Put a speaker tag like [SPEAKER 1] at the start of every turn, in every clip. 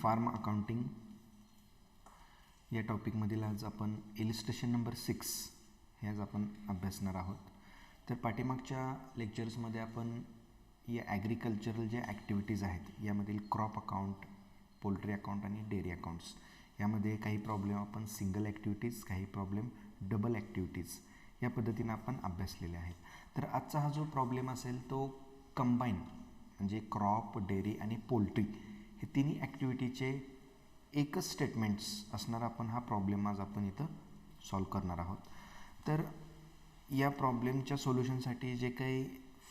[SPEAKER 1] Form accounting या टॉपिकमधील आज आपण इलिस्ट्रेशन नंबर 6 हे आज आपण अभ्यासणार आहोत. तर पाठीमागच्या लेक्चर्समध्ये आपण या ॲग्रिकल्चरल ज्या ॲक्टिव्हिटीज आहेत यामधील क्रॉप अकाउंट, पोल्ट्री अकाउंट आणि डेअरी अकाउंट्स यामध्ये काही प्रॉब्लेम आपण सिंगल ॲक्टिव्हिटीज, काही प्रॉब्लेम डबल ॲक्टिव्हिटीज या पद्धतीनं आपण अभ्यासलेले आहेत. तर आजचा हा जो प्रॉब्लेम असेल तो कंबाईन म्हणजे क्रॉप, डेअरी आणि पोल्ट्री हे तिन्ही ॲक्टिव्हिटीचे एकच स्टेटमेंट्स असणार आपण हा प्रॉब्लेम आज आपण इथं सॉल्व करणार आहोत. तर या प्रॉब्लेमच्या सोल्युशनसाठी जे काही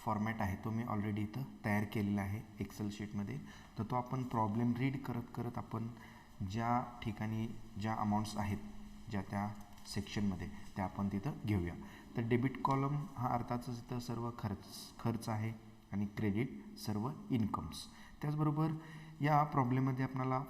[SPEAKER 1] फॉर्मॅट आहे तो मी ऑलरेडी इथं तयार केलेला आहे एक्सेल शीटमध्ये. तर तो आपण प्रॉब्लेम रीड करत करत आपण ज्या ठिकाणी ज्या अमाऊंट्स आहेत ज्या त्या सेक्शनमध्ये त्या आपण तिथं घेऊया. तर डेबिट कॉलम हा अर्थातच इथं सर्व खर्च आहे आणि क्रेडिट सर्व इन्कम्स. त्याचबरोबर या प्रॉब्लेममध्ये आपल्याला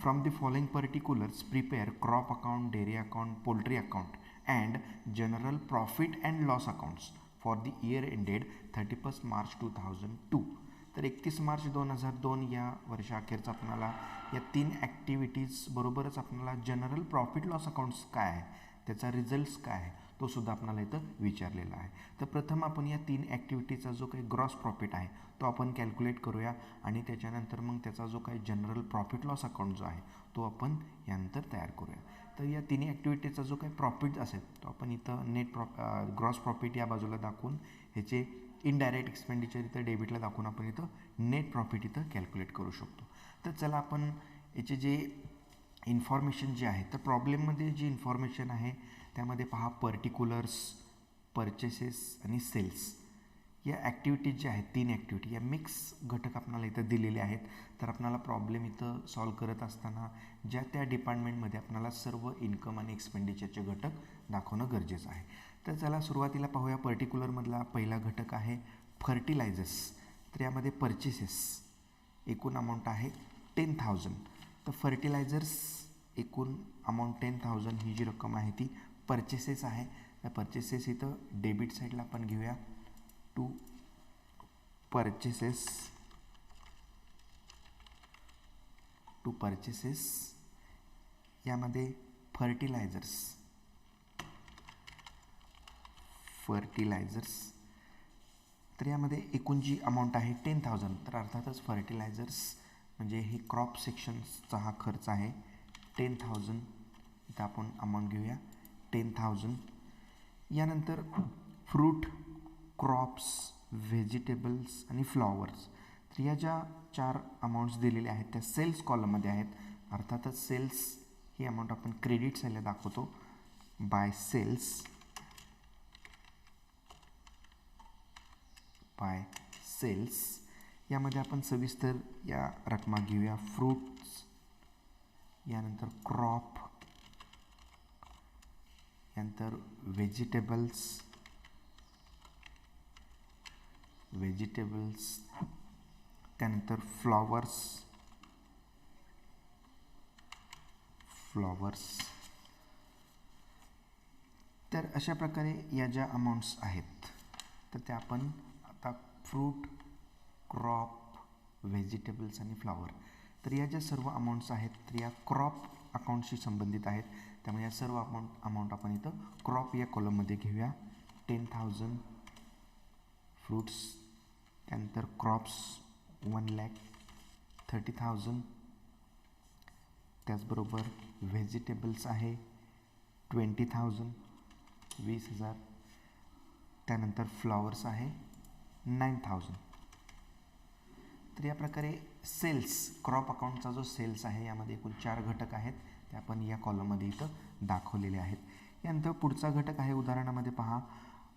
[SPEAKER 1] from the following particulars prepare crop account, dairy account, poultry account and general profit and loss accounts for the year ended 31 March 2002. तर 31 मार्च 2002 या वर्षाअखेरचा आपल्याला या 3 ॲक्टिव्हिटीज बरोबरच आपल्याला जनरल प्रॉफिट लॉस अकाउंट्स काय आहे, त्याचा रिझल्ट्स काय आहे तो सुद्धा आपल्याला इथं विचारलेला आहे. तर प्रथम आपण या 3 ॲक्टिव्हिटीचा जो काही ग्रॉस प्रॉफिट आहे तो आपण कॅल्क्युलेट करूया आणि त्याच्यानंतर मग त्याचा जो काही जनरल प्रॉफिट लॉस अकाउंट जो आहे तो आपण यानंतर तयार करूया. तर या तिन्ही ॲक्टिव्हिटीचा जो काही प्रॉफिट असेल तो आपण इथं ग्रॉस प्रॉफिट या बाजूला दाखवून ह्याचे इनडायरेक्ट एक्सपेंडिचर इथं डेबिटला दाखवून आपण इथं नेट प्रॉफिट इथं कॅल्क्युलेट करू शकतो. तर चला आपण याचे जे इन्फॉर्मेशन जे आहे तर प्रॉब्लेममध्ये जी इन्फॉर्मेशन आहे त्यामध्ये पहा पर्टिक्युलर्स, परचेसेस आणि सेल्स या ॲक्टिव्हिटीज ज्या आहेत 3 ॲक्टिव्हिटी या मिक्स घटक आपल्याला इथं दिलेले आहेत. तर आपल्याला प्रॉब्लेम इथं सॉल्व करत असताना ज्या त्या डिपार्टमेंटमध्ये आपल्याला सर्व इन्कम आणि एक्सपेंडिचरचे घटक दाखवणं गरजेचं आहे. तर चला सुरुवातीला पाहूया. पर्टिक्युलरमधला पहिला घटक आहे फर्टिलायझर्स. तर यामध्ये परचेसेस एकूण अमाऊंट आहे 10,000. तर फर्टिलायझर्स एकूण अमाऊंट 10,000 ही जी रक्कम आहे ती परचेसेस आहे. त्या परचेसेस इथं डेबिट साईडला आपण घेऊया. टू परचेसेस यामध्ये फर्टिलायझर्स तर यामध्ये एकूण जी अमाऊंट आहे 10,000. तर अर्थातच फर्टिलायझर्स म्हणजे हे क्रॉप सेक्शन्सचा हा खर्च आहे 10,000. इथं आपण अमाऊंट घेऊया 10,000. यानंतर फ्रूट, क्रॉप्स, व्हेजिटेबल्स आणि फ्लॉवर्स तर या ज्या 4 अमाऊंट्स दिलेल्या आहेत त्या सेल्स कॉलममध्ये आहेत. अर्थातच सेल्स ही अमाऊंट आपण क्रेडिट साईडला दाखवतो बाय सेल्स यामध्ये आपण सविस्तर या रकमा घेऊया. फ्रूट्स, यानंतर क्रॉप, यानंतर व्हेजिटेबल्स, त्यानंतर फ्लॉवर्स तर अशा प्रकारे या ज्या अमाऊंट्स आहेत तर त्या आपण आता फ्रूट, क्रॉप, व्हेजिटेबल्स आणि फ्लॉवर तर या ज्या सर्व अमाऊंट्स आहेत तर या क्रॉप अकाउंटशी संबंधित आहेत. त्यामुळे या सर्व अमाऊंट आपण इथं क्रॉप या कॉलममध्ये घेऊया. 10,000 फ्रूट्स, त्यानंतर क्रॉप्स 1,30,000, त्याचबरोबर व्हेजिटेबल्स आहे 20,000 20,000, त्यानंतर फ्लॉवर्स आहे 9,000. तर या प्रकारे सेल्स क्रॉप अकाउंटचा जो सेल्स आहे यामध्ये एकूण 4 घटक आहेत ते आपण या कॉलममध्ये इथं दाखवलेले आहेत. यानंतर पुढचा घटक आहे उदाहरणामध्ये पहा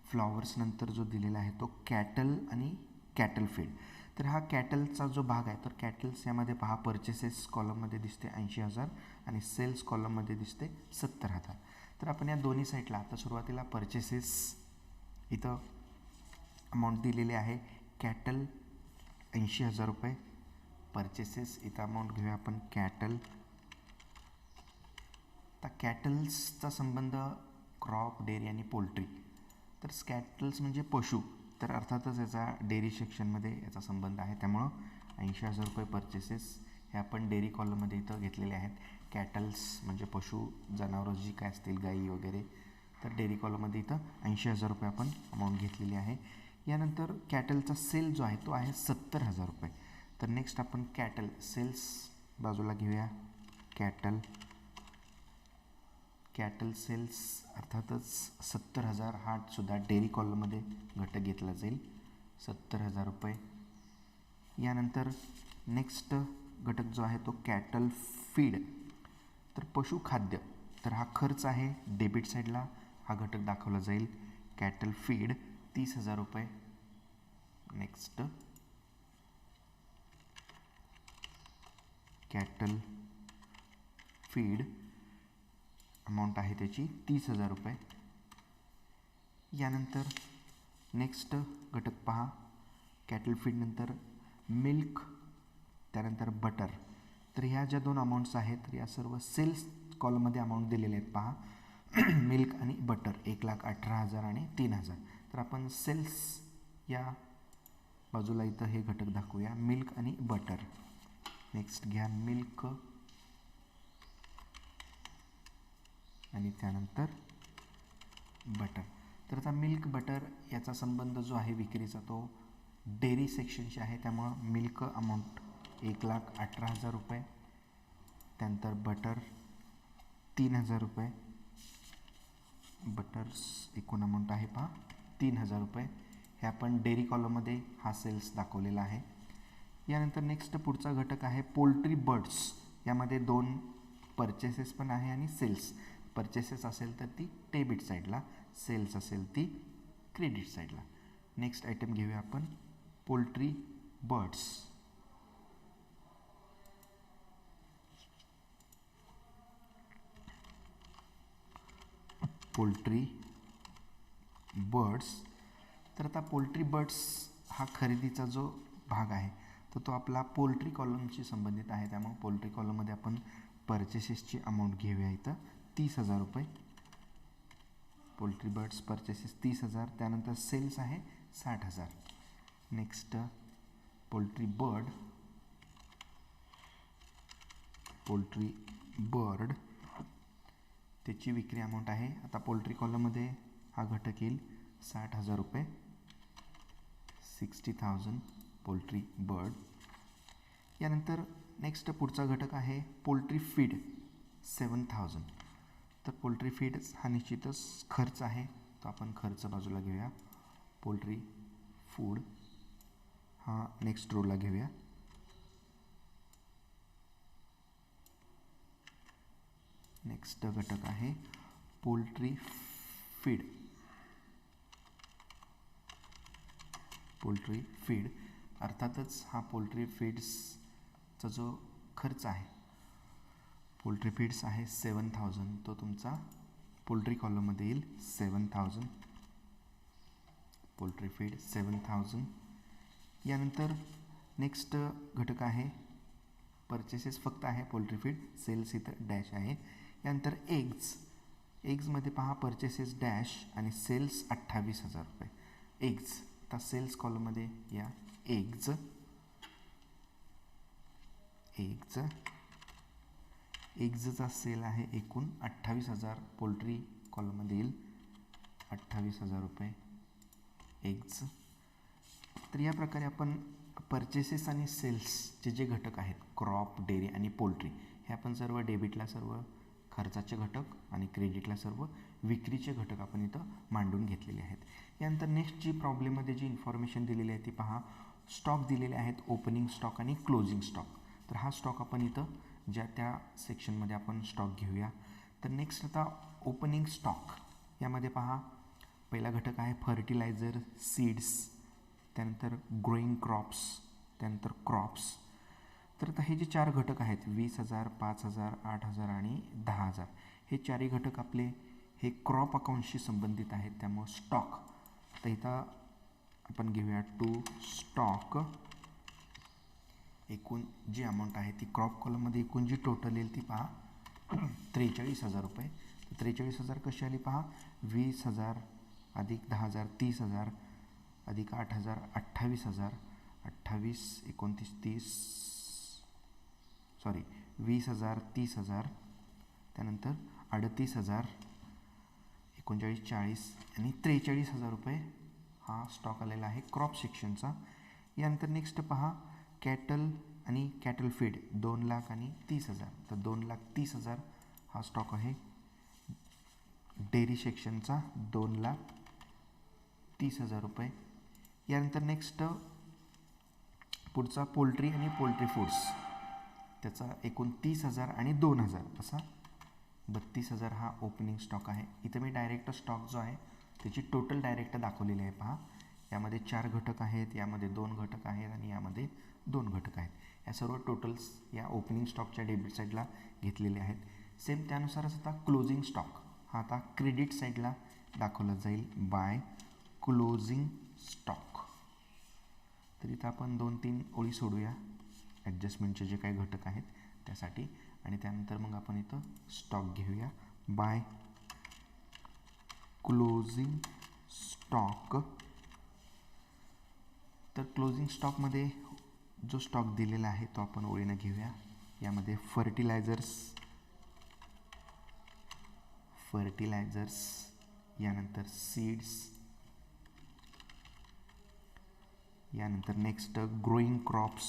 [SPEAKER 1] फ्लॉवर्स नंतर जो दिलेला आहे तो कॅटल आणि कॅटल फीड. तर हा कॅटलचा जो भाग आहे तर कॅटल्स यामध्ये पहा परचेसेस कॉलममध्ये दिसते 80,000 आणि सेल्स कॉलममध्ये दिसते 70,000. तर आपण या दोन्ही साईडला आता सुरुवातीला परचेसेस इथं अमाऊंट दिलेली आहे कॅटल 80,000 रुपये. परचेसेस इथं अमाऊंट घेऊया आपण कॅटल. तर कॅटल्सचा संबंध क्रॉप, डेअरी आणि पोल्ट्री. तर कॅटल्स म्हणजे पशु तर अर्थातच याचा डेअरी सेक्शनमध्ये याचा संबंध आहे त्यामुळं 80,000 रुपये परचेसेस हे आपण डेअरी कॉलममध्ये इथं घेतलेले आहेत. कॅटल्स म्हणजे पशु जनावरं जी काय असतील गाई वगैरे, तर डेअरी कॉलममध्ये इथं 80,000 रुपये आपण अमाऊंट घेतलेली आहे. यानंतर कॅटलचा सेल जो आहे तो आहे 70,000 रुपये. तर नेक्स्ट आपण कॅटल सेल्स बाजूला घेऊया. कॅटल सेल्स अर्थातच 70,000 हा सुद्धा डेअरी कॉलममध्ये घटक घेतला जाईल, 70,000 रुपये. यानंतर नेक्स्ट घटक जो आहे तो कॅटल फीड, तर पशुखाद्य, तर हा खर्च आहे डेबिट साईडला हा घटक दाखवला जाईल. कॅटल फीड 30,000 रुपये. नेक्स्ट कॅटल फीड अमाऊंट आहे त्याची 30,000 रुपये. यानंतर नेक्स्ट घटक पहा, कॅटल फीड नंतर मिल्क, त्यानंतर बटर. तर ह्या ज्या दोन अमाऊंट्स आहेत या सर्व सेल्स कॉलममध्ये अमाऊंट दिलेले आहेत पहा. मिल्क आणि बटर 1,18,000 आणि 3,000. तर आपण सेल्स या बाजूला इथं हे घटक दाखवूया, मिल्क आणि बटर. नेक्स्ट घ्या मिल्क आणि त्यानंतर बटर. तर आता मिल्क बटर याचा संबंध जो आहे विक्रीचा तो डेअरी सेक्शनशी आहे, त्यामुळं मिल्क अमाऊंट 1,18,000 रुपये. त्यानंतर बटर 3,000 रुपये. बटर्स एकूण अमाऊंट आहे पहा 3,000 रुपये. हे आपण डेअरी कॉलममध्ये हा सेल्स दाखवलेला आहे. यानंतर नेक्स्ट पुढचा घटक आहे पोल्ट्री बर्ड्स. यामध्ये दोन परचेसेस पण आहे आणि सेल्स. परचेसेस असेल तर ती डेबिट साईडला, सेल्स असेल ती क्रेडिट साईडला. नेक्स्ट आयटम घेऊया आपण पोल्ट्री बर्ड्स. Poultry birds. तर आता पोल्ट्री बर्ड्स हा खरेदीचा जो भाग आहे तर तो आपला पोल्ट्री कॉलमशी संबंधित आहे, त्यामुळे पोल्ट्री कॉलममध्ये आपण परचेसेसची अमाऊंट घेऊया इथं 30,000 रुपये. Poultry birds purchases 30,000. त्यानंतर सेल्स आहे 60,000. नेक्स्ट पोल्ट्री बर्ड त्याची विक्री अमाऊंट आहे, आता पोल्ट्री कॉलममध्ये हा घटक येईल 60,000 रुपये. 60,000 पोल्ट्री बर्ड. यानंतर नेक्स्ट पुढचा घटक आहे पोल्ट्री फीड 7,000. तर पोल्ट्री फीड हा निश्चितच खर्च आहे, तो आपण खर्च बाजूला घेऊया. पोल्ट्री फूड हा नेक्स्ट रोला घेऊया. नेक्स्ट घटक आहे पोल्ट्री फीड. पोल्ट्री फीड अर्थातच हा पोल्ट्री फीड्सचा जो खर्च आहे, पोल्ट्री फीड्स आहे 7,000, तो तुमचा पोल्ट्री कॉलममध्ये येईल 7,000. Poultry feed 7,000. यानंतर नेक्स्ट घटक आहे परचेसेस फक्त आहे पोल्ट्री फीड, सेल्स इथं डॅश आहे. यानंतर एग्जमध्ये पहा परचेसेस डॅश आणि सेल्स 28,000 रुपये. एग्ज आता सेल्स कॉलममध्ये या एग्जचा सेल आहे एकूण 28,000. पोल्ट्री कॉलममध्ये येईल 28,000 रुपये एग्ज. तर या प्रकारे आपण परचेसेस आणि सेल्सचे जे घटक आहेत क्रॉप, डेअरी आणि पोल्ट्री हे आपण सर्व डेबिटला सर्व खर्चाचे घटक आणि क्रेडिटला सर्व विक्रीचे घटक आपण इथं मांडून घेतलेले आहेत. यानंतर नेक्स्ट जी प्रॉब्लेममध्ये जी इन्फॉर्मेशन दिलेली आहे ती पहा. स्टॉक दिलेले आहेत ओपनिंग स्टॉक आणि क्लोजिंग स्टॉक. तर हा स्टॉक आपण इथं ज्या त्या सेक्शनमध्ये आपण स्टॉक घेऊया. तर नेक्स्ट आता ओपनिंग स्टॉक यामध्ये पहा पहिला घटक आहे फर्टिलायझर, सीड्स, त्यानंतर ग्रोईंग क्रॉप्स, त्यानंतर क्रॉप्स. तर आता हे जे चार घटक आहेत 20,000, 5,000, 8,000 आणि 10,000 हे चारही घटक आपले हे क्रॉप अकाउंटशी संबंधित आहेत, त्यामुळं स्टॉक तर इथं आपण घेऊया टू स्टॉक. एकूण जी अमाऊंट आहे ती क्रॉप कॉलममध्ये एकूण जी टोटल येईल ती पहा 43,000 रुपये. तर 43,000 कशी आली पहा 20,000 अधिक 10,000 30,000 अधिक 8,000 28,000 28 29 30 20,000, 30,000, त्यानंतर 38,000, 39, 40 आणि 43,000 रुपये हा स्टॉक आलेला आहे क्रॉप सेक्शनचा. यानंतर नेक्स्ट पहा कॅटल आणि कॅटल फीड 2 लाख आणि 30,000, तर 2,30,000 हा स्टॉक आहे डेअरी सेक्शनचा, 2,30,000 रुपये. यानंतर नेक्स्ट पुढचा पोल्ट्री आणि पोल्ट्री फूड्स, त्याचा एकूण 30,000 आणि 2,000 असा 32,000 हा ओपनिंग स्टॉक आहे. इथं मी डायरेक्ट स्टॉक जो आहे त्याची टोटल डायरेक्ट दाखवलेली आहे. पहा यामध्ये 4 घटक आहेत, यामध्ये 2 घटक आहेत आणि यामध्ये 2 घटक आहेत. या सर्व टोटल्स या ओपनिंग स्टॉकच्या डेबिट साईडला घेतलेले आहेत. सेम त्यानुसारच आता क्लोजिंग स्टॉक हा आता क्रेडिट साईडला दाखवला जाईल बाय क्लोजिंग स्टॉक. तर इथं आपण 2-3 ओळी सोडूया ॲडजस्टमेंटचे जे काही घटक आहेत त्यासाठी, आणि त्यानंतर मग आपण इथं स्टॉक घेऊया बाय क्लोजिंग स्टॉक. तर क्लोजिंग स्टॉकमध्ये जो स्टॉक दिलेला आहे तो आपण ओळीनं घेऊया. यामध्ये फर्टिलायझर्स, यानंतर सीड्स, यानंतर नेक्स्ट ग्रोइंग क्रॉप्स,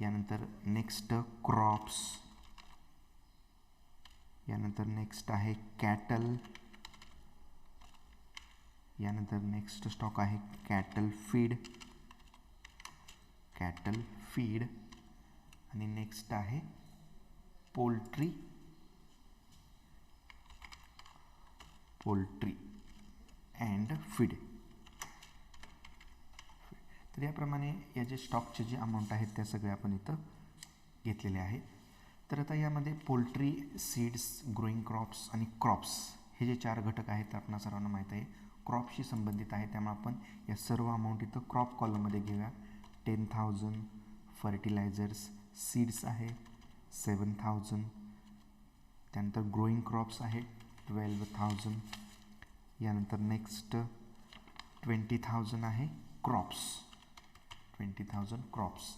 [SPEAKER 1] यानंतर नेक्स्ट क्रॉप्स, यानंतर नेक्स्ट आहे कॅटल, यानंतर नेक्स्ट स्टॉक आहे कॅटल फीड आणि नेक्स्ट आहे पोल्ट्री अँड फीड. तर याप्रमाणे या जे स्टॉकचे जे अमाऊंट आहेत त्या सगळ्या आपण इथं घेतलेले आहेत. तर आता यामध्ये पोल्ट्री, सीड्स, ग्रोइंग क्रॉप्स आणि क्रॉप्स हे जे 4 घटक आहेत आपणा सर्वांना माहीत आहे क्रॉपशी संबंधित आहे, त्यामुळे आपण या सर्व अमाऊंट इथं क्रॉप कॉलममध्ये घेऊया. 10,000 फर्टिलायझर्स, सीड्स आहे 7,000, त्यानंतर ग्रोइंग क्रॉप्स आहे 12,000, यानंतर नेक्स्ट 20,000 आहे क्रॉप्स, 20,000 क्रॉप्स.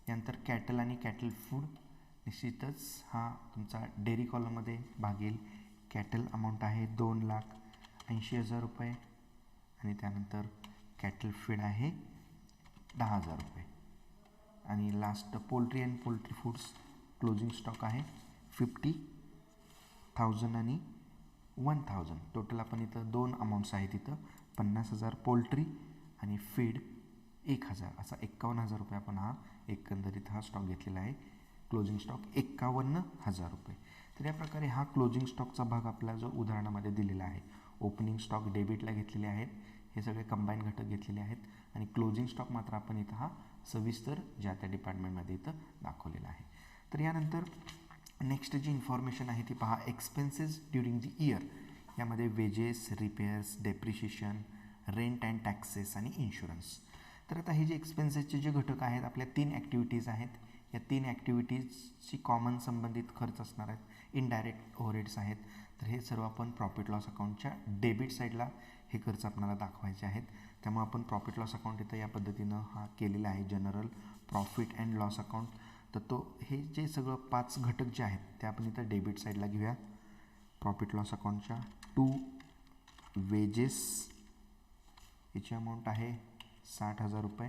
[SPEAKER 1] यानंतर कॅटल आणि कॅटल फूड निश्चितच हा तुमचा डेअरी कॉलममध्ये भागेल. कॅटल अमाऊंट आहे 2,80,000 रुपये आणि त्यानंतर कॅटल फीड आहे 10,000 रुपये. आणि last poultry and poultry foods closing stock आहे 50,000 आणि 1,000. टोटल आपण इथं 2 अमाऊंट्स आहेत इथं 50,000 पोल्ट्री आणि फीड 1,000 असा 51,000 रुपये आपण हा एकंदरीत हा स्टॉक घेतलेला आहे. क्लोजिंग स्टॉक 51,000 रुपये. तर या प्रकारे हा क्लोजिंग स्टॉकचा भाग आपला जो उदाहरणामध्ये दिलेला आहे. ओपनिंग स्टॉक डेबिटला घेतलेले आहेत, हे सगळे कंबाईन घटक घेतलेले आहेत आणि क्लोजिंग स्टॉक मात्र आपण इथं हा सविस्तर ज्या त्या डिपार्टमेंटमध्ये इथं दाखवलेला आहे. तर यानंतर नेक्स्ट जी इन्फॉर्मेशन आहे ती पहा एक्सपेन्सेस ड्युरिंग द इयर. यामध्ये wedges, repairs, depreciation, rent and taxes आणि इन्शुरन्स. तर आता हे जे एक्सपेन्सेसचे जे घटक आहेत आपल्या 3 ॲक्टिव्हिटीज आहेत. या 3 ॲक्टिव्हिटीजची कॉमन संबंधित खर्च असणार आहेत. इनडायरेक्ट ओव्हरहेड्स आहेत. तर हे सर्व आपण प्रॉफिट लॉस अकाउंटच्या डेबिट साईडला हे खर्च आपल्याला दाखवायचे आहेत. त्यामुळे आपण प्रॉफिट लॉस अकाउंट इथं या पद्धतीनं हा केलेला आहे general profit and loss account. तर तो हे जे सगळं 5 घटक जे आहेत ते आपण इथं डेबिट साईडला घेऊया. प्रॉफिट लॉस अकाउंटच्या टू वेजेस याची अमाऊंट आहे 60,000 रुपये.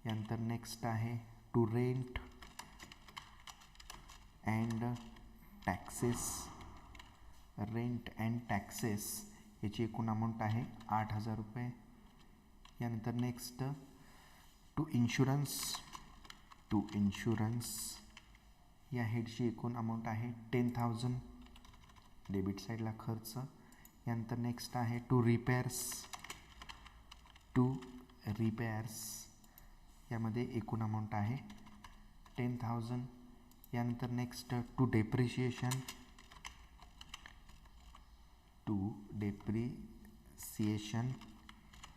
[SPEAKER 1] यानंतर नेक्स्ट आहे टू रेंट अँड टॅक्सेस याची एकूण अमाऊंट आहे 8,000 रुपये. यानंतर नेक्स्ट टू इन्शुरन्स या हेडची एकूण अमाऊंट आहे 10,000 डेबिट साईडला खर्च. यानंतर नेक्स्ट आहे टू रिपेअर्स यामध्ये एकूण अमाऊंट आहे 10,000. यानंतर नेक्स्ट टू डेप्रिशिएशन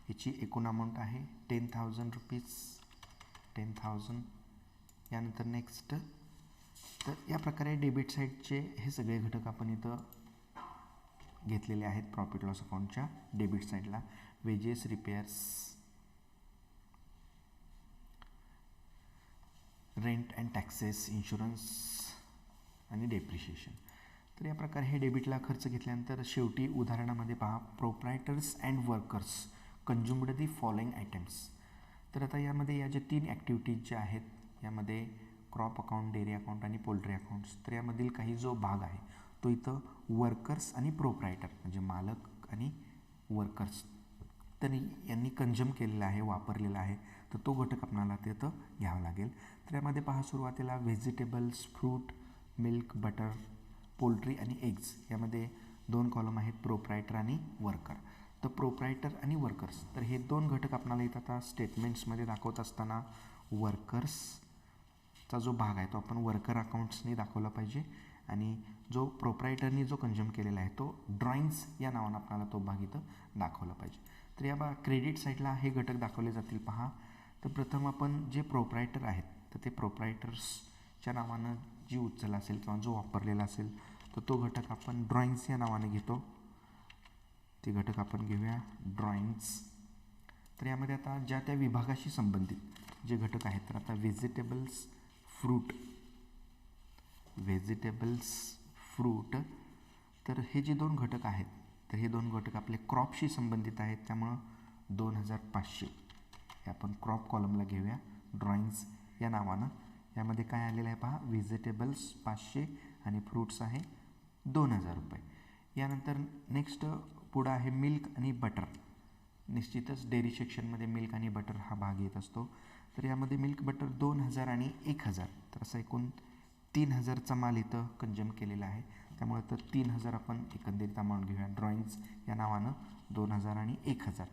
[SPEAKER 1] याची एकूण अमाऊंट आहे 10,000 रुपीज 10,000. यानंतर नेक्स्ट तर या प्रकारे डेबिट साईडचे हे सगळे घटक आपण इथं घेतलेले आहेत प्रॉफिट लॉस अकाउंटच्या डेबिट साईडला. Wedges, repairs, rent and taxes, insurance आणि डेप्रिशिएशन. तर या प्रकारे हे डेबिटला खर्च घेतल्यानंतर शेवटी उदाहरणामध्ये पहा, proprietors and workers consumed the following items. तर आता यामध्ये या ज्या 3 ॲक्टिव्हिटीज ज्या आहेत यामध्ये क्रॉप अकाउंट, डेअरी अकाउंट आणि पोल्ट्री अकाउंट्स, तर यामधील काही जो भाग आहे तो इथं वर्कर्स आणि प्रोप्रायटर म्हणजे मालक आणि वर्कर्स तर यांनी कंझ्युम केलेला आहे, वापरलेला आहे, तर तो घटक आपल्याला तिथं घ्यावा लागेल. तर यामध्ये पहा, सुरुवातीला vegetables, fruit, milk, butter, poultry आणि एग्ज यामध्ये 2 कॉलम आहेत, प्रोप्रायटर आणि वर्कर. तर प्रोप्रायटर आणि वर्कर्स तर हे 2 घटक आपल्याला इथं आता स्टेटमेंट्समध्ये दाखवत असताना वर्कर्सचा जो भाग आहे तो आपण वर्कर अकाउंट्सनी दाखवला पाहिजे आणि जो प्रोप्रायटरनी जो कंझ्युम केलेला आहे तो ड्रॉइंग्स या नावानं आपल्याला तो भाग इथं दाखवला पाहिजे. तर या क्रेडिट साईडला हे घटक दाखवले जातील. पहा, तर प्रथम आपण जे प्रोप्रायटर आहेत तर ते प्रोप्रायटर्सच्या नावानं जी उचल असेल किंवा जो वापरलेला असेल तर तो घटक आपण ड्रॉइंग्स या नावाने घेतो. ते घटक आपण घेऊया ड्रॉइंग्स. तर यामध्ये आता ज्या त्या विभागाशी संबंधित जे घटक आहेत तर आता व्हेजिटेबल्स, फ्रूट तर हे जे 2 घटक आहेत तर हे 2 घटक आपले क्रॉपशी संबंधित आहेत, त्यामुळं 2500 हे आपण क्रॉप कॉलमला घेऊया ड्रॉइंग्स या नावानं. यामध्ये काय आलेलं आहे पहा, व्हेजिटेबल्स 500 आणि फ्रूट्स आहे 2000 रुपये. यानंतर नेक्स्ट पुढं आहे मिल्क आणि बटर. निश्चितच डेअरी सेक्शनमध्ये मिल्क आणि बटर हा भाग येत असतो. तर यामध्ये मिल्क बटर 2000 आणि 1000 तर असं एकूण 3000चा माल इथं कंझ्युम केलेला आहे, त्यामुळे तर 3000 आपण एकंदरीत अमाऊंट घेऊया ड्रॉइंग्स या नावानं 2000 आणि 1000.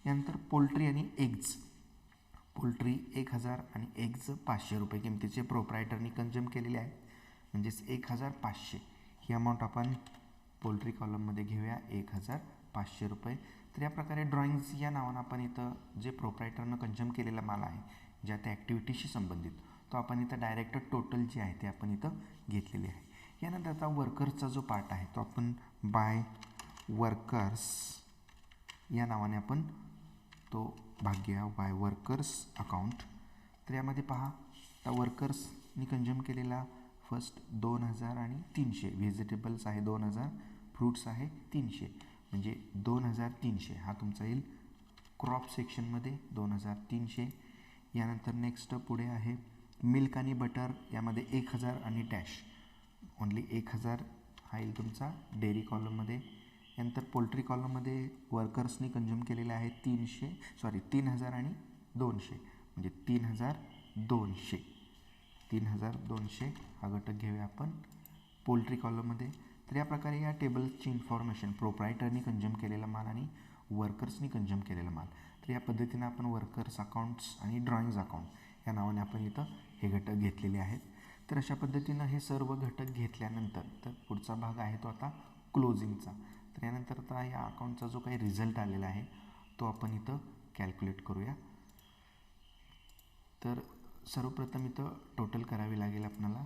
[SPEAKER 1] यानंतर पोल्ट्री आणि एग्ज. पोल्ट्री 1000 आणि एग्ज 500 रुपये किमतीचे प्रोप्रायटरनी कंझ्युम केलेले आहेत, म्हणजेच 1500 ही अमाऊंट आपण पोल्ट्री कॉलममध्ये घेऊया 1500 रुपये. तर या प्रकारे ड्रॉइंग्स या नावानं आपण इथं जे प्रोप्रायटरनं कंझ्युम केलेला माल आहे ज्या त्या ॲक्टिव्हिटीशी संबंधित तो आपण इथं डायरेक्ट टोटल जे आहे ते आपण इथं घेतलेले आहे. यानंतर आता वर्कर्सचा जो पार्ट आहे तो आपण बाय वर्कर्स या नावाने आपण तो भाग घ्या बाय वर्कर्स अकाउंट. तर यामध्ये पहा, आता वर्कर्सनी कंझ्युम केलेला फर्स्ट 2000 आणि 300, व्हेजिटेबल्स आहे 2000, फ्रूट्स आहे 300 म्हणजे 2300 हा तुमचा येईल क्रॉप सेक्शनमध्ये 2300. यानंतर नेक्स्ट पुढे आहे मिल्क आणि बटर, यामध्ये 1000 आणि डॅश ओन्ली 1000 हा येईल तुमचा डेअरी कॉलममध्ये. यानंतर पोल्ट्री कॉलममध्ये वर्कर्सनी कंझ्युम केलेले आहे 3000 आणि 200 म्हणजे 3200 हा घटक घेऊया आपण पोल्ट्री कॉलममध्ये. तर या प्रकारे या टेबल्सची इन्फॉर्मेशन प्रोप्रायटरनी कंझ्युम केलेला माल आणि वर्कर्सनी कंझ्युम केलेला माल, तर या पद्धतीनं आपण वर्कर्स अकाउंट्स आणि ड्रॉइंग्स अकाउंट या नावाने आपण इथं हे घटक घेतलेले आहेत. तर अशा पद्धतीनं हे सर्व घटक घेतल्यानंतर तर पुढचा भाग आहे तो आता क्लोजिंगचा. तर यानंतर आता या अकाउंटचा जो काही रिझल्ट आलेला आहे तो आपण इथं कॅल्क्युलेट करूया. तर सर्वप्रथम इथं टोटल करावी लागेल आपल्याला,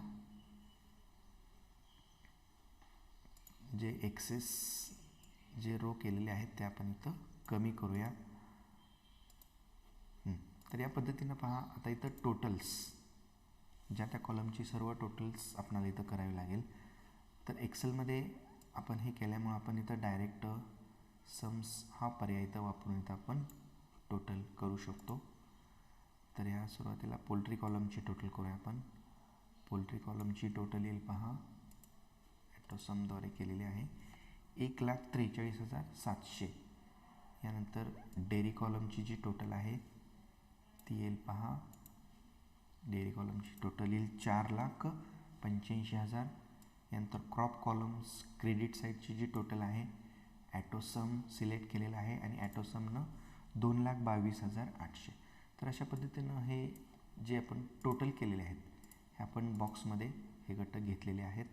[SPEAKER 1] जे एक्सेस जे रो केलेले आहेत ते आपण इथं कमी करूया. तर या पद्धतीनं पहा, आता इथं टोटल्स ज्या त्या कॉलमची सर्व टोटल्स आपल्याला इथं करावी लागेल. तर एक्सेलमध्ये आपण हे केल्यामुळं आपण इथं डायरेक्ट सम्स हा पर्याय इथं वापरून इथं आपण टोटल करू शकतो. तर या सुरुवातीला पोल्ट्री कॉलमची टोटल करूया आपण. पोल्ट्री कॉलमची टोटल येईल पहा, ॲटोसमद्वारे केलेली आहे 1,43,700. यानंतर डेअरी कॉलमची जी टोटल आहे ती येईल पहा, डेअरी कॉलमची टोटल येईल 4,85,000. यानंतर क्रॉप कॉलम्स क्रेडिट साईडची जी टोटल आहे ॲटोसम सिलेक्ट केलेलं आहे आणि ॲटोसमनं 2,22,800. तर अशा पद्धतीनं हे जे आपण टोटल केलेले आहेत हे आपण बॉक्समध्ये हे घटक घेतलेले आहेत.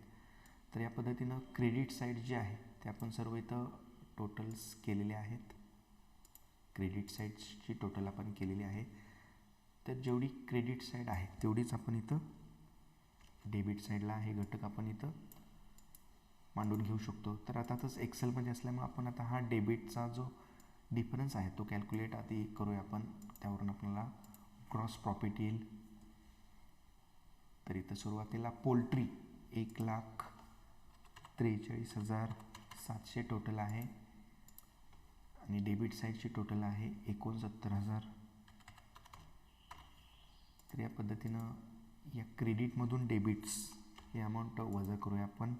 [SPEAKER 1] तर या पद्धतीनं क्रेडिट साईड जे आहे ते आपण सर्व इथं टोटल्स केलेले आहेत. क्रेडिट साईडची टोटल आपण केलेली आहे. तर जेवढी क्रेडिट साईड आहे तेवढीच आपण इथं डेबिट साईडला हे घटक आपण इथं मांडून घेऊ शकतो. तर आता तसं एक्सेलमध्ये असल्यामुळे आपण आता हा डेबिटचा जो डिफरन्स आहे तो कॅल्क्युलेट आधी करूया आपण. त्यावरून आपल्याला ग्रॉस प्रॉफिट येईल तर इथं सुरुवातीला पोल्ट्री 1,43,700 टोटल आहे आणि डेबिट साईडची टोटल आहे 69,000. तर या पद्धतीनं या क्रेडिटमधून डेबिट्स हे अमाऊंट वजा करूया आपण.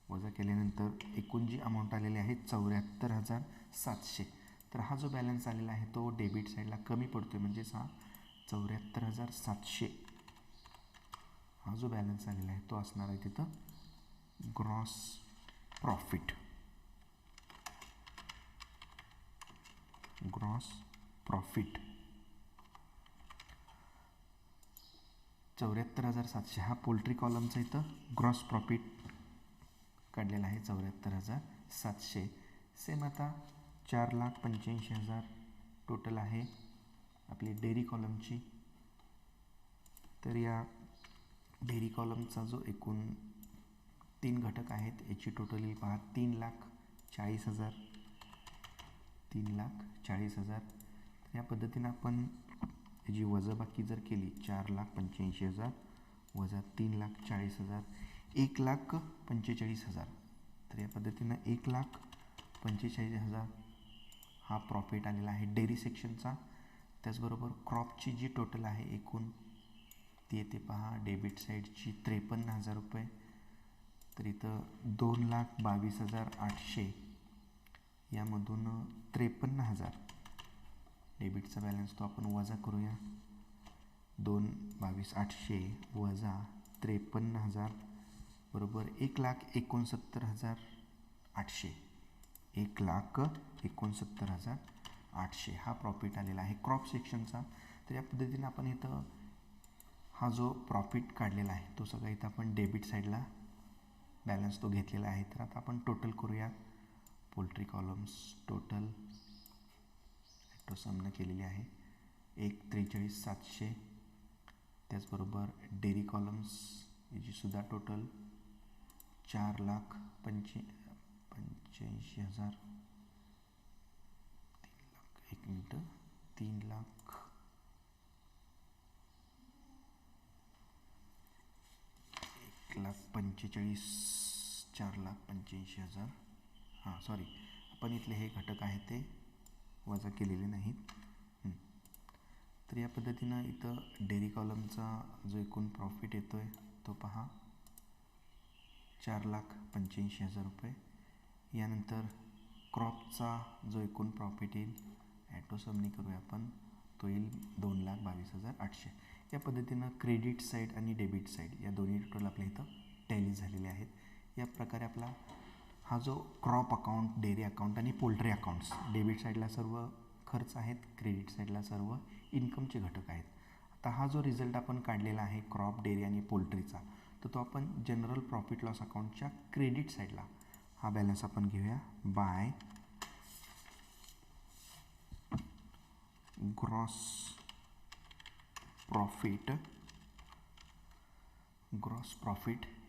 [SPEAKER 1] वजा केल्यानंतर एकूण जी अमाऊंट आलेली आहे 74,700. तर हा जो बॅलन्स आलेला आहे तो डेबिट साईडला कमी पडतो आहे, म्हणजेच हा 74,700 हा जो बॅलन्स आलेला आहे तो असणार आहे तिथं ग्रॉस प्रॉफिट. ग्रॉस प्रॉफिट 74,700 हा पोल्ट्री कॉलमचा इथं ग्रॉस प्रॉफिट काढलेला आहे 74,700. सेम आता 4,85,000 टोटल आहे आपली डेअरी कॉलमची. तर या डेअरी कॉलमचा जो एकूण 3 घटक आहेत याची टोटल येईल पहा 3,40,000. 3,40,000. या पद्धतीनं आपण याची वजाबाकी जर केली 4,85,000 वजा 3,40,000 1,45,000. तर या पद्धतीनं 1,45,000 हा प्रॉफिट आलेला आहे डेअरी सेक्शनचा. त्याचबरोबर क्रॉपची जी टोटल आहे एकूण ती येते पहा डेबिट साईडची 53,000 रुपये. तर इथं 2,22,800 यामधून 53,000 डेबिटचा बॅलन्स तो आपण वजा करूया. 2,22,800 वजा 53,000 बरोबर 1,69,800. 1,69,800 हा प्रॉफिट आलेला आहे क्रॉप सेक्शनचा. तर या पद्धतीने आपण इथं हा जो प्रॉफिट काढलेला आहे तो सगळा इथं आपण डेबिट साईडला बॅलन्स तो घेतलेला आहे. तर आता आपण टोटल करूया. पोल्ट्री कॉलम्स टोटल समन केलेली आहे 1,43,700. त्याचबरोबर डेअरी कॉलम्स याची सुद्धा टोटल 4,85,000. 4,85,000. हां सॉरी, आपण इथले हे घटक आहेत ते वजा केलेले नाहीत. तर या पद्धतीनं इथं डेअरी कॉलमचा जो एकूण प्रॉफिट येतो आहे तो पहा 4,85,000 रुपये. यानंतर क्रॉपचा जो एकूण प्रॉफिट येईल ॲटो समनी करूया आपण तो येईल 2,22,800. या पद्धतीनं क्रेडिट साईड आणि डेबिट साईड या दोन्ही टोटल आपल्या इथं टॅली झालेले आहेत. या प्रकारे आपला हा जो क्रॉप अकाउंट, डेअरी अकाउंट आणि पोल्ट्री अकाउंट्स डेबिट साईडला सर्व खर्च आहेत, क्रेडिट साईडला सर्व इन्कमचे घटक आहेत. आता हा जो रिझल्ट आपण काढलेला आहे क्रॉप, डेअरी आणि पोल्ट्रीचा तर तो आपण जनरल प्रॉफिट लॉस अकाउंटच्या क्रेडिट साईडला हा बॅलन्स आपण घेऊया बाय ग्रॉस प्रॉफिट.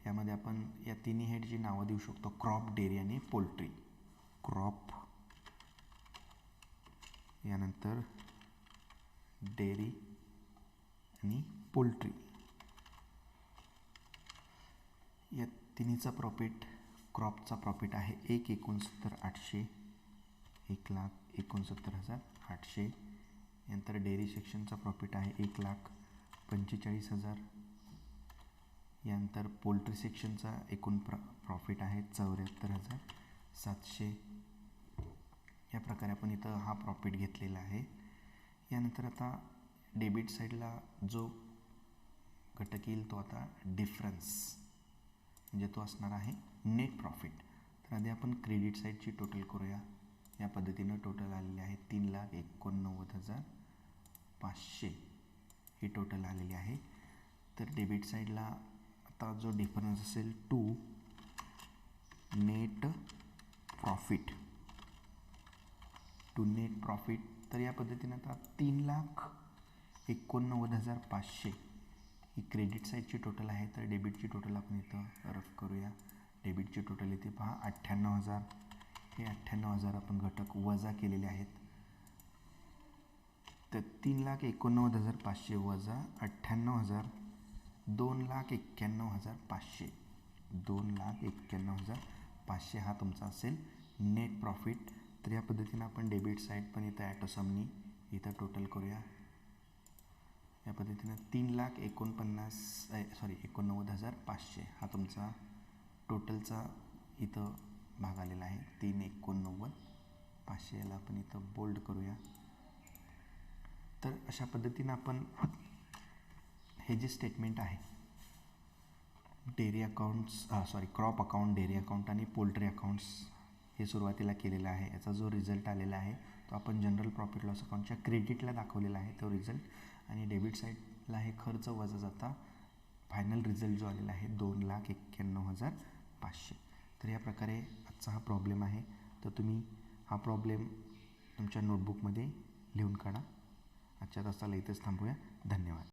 [SPEAKER 1] यामध्ये आपण या तिन्ही हेडची नावं देऊ शकतो क्रॉप, डेअरी आणि पोल्ट्री. क्रॉप, यानंतर डेअरी आणि पोल्ट्री या तिन्हीचा प्रॉफिट. क्रॉपचा प्रॉफिट आहे 1,69,800. 1,69,800. यानंतर डेअरी सेक्शनचा प्रॉफिट आहे 1,45,000. यानंतर पोल्ट्री सेक्शनचा एकूण प्रॉफिट आहे 74,700. या प्रकारे आपण इथं हा प्रॉफिट घेतलेला आहे. यानंतर आता डेबिट साईडला जो घटक येईल तो आता डिफरन्स म्हणजे तो असणार आहे नेट प्रॉफिट. तर आधी आपण क्रेडिट साईडची टोटल करूया. या पद्धतीनं टोटल आलेली आहे 3,89,500 ही टोटल आलेली आहे. तर डेबिट साईडला आता जो डिफरन्स असेल टू नेट प्रॉफिट. तर या पद्धतीनं आता 3,89,500 ही क्रेडिट साईडची टोटल आहे. तर डेबिटची टोटल आपण इथं रफ करूया. डेबिटची टोटल इथे पहा 98,000. हे 98,000 आपण घटक वजा केलेले आहेत. तर 3,89,500 वजा 98,000, 2,91,500, 2,91,500 हा तुमचा असेल नेट प्रॉफिट. तर या पद्धतीनं आपण डेबिट साईड पण इथं ॲटोसमनी इथं टोटल करूया. या पद्धतीनं 89,500 हा तुमचा टोटलचा इथं भाग आलेला आहे. 3,89,500 याला आपण इथं बोल्ड करूया. तर अशा पद्धतीनं आपण हे जे स्टेटमेंट आहे dairy accounts crop account, dairy account आणि पोल्ट्री अकाउंट्स हे सुरुवातीला केलेलं आहे. याचा जो रिझल्ट आलेला आहे तो आपण जनरल प्रॉफिट लॉस अकाउंटच्या क्रेडिटला दाखवलेला आहे तो रिझल्ट, आणि डेबिट साईडला हे खर्च वजा जाता फायनल रिझल्ट जो आलेला आहे 2,91,500. तर या प्रकारे आजचा हा प्रॉब्लेम आहे. तर तुम्ही हा प्रॉब्लेम तुमच्या नोटबुकमध्ये लिहून काढा. आजच्या तासाला इथेच थांबूया. धन्यवाद.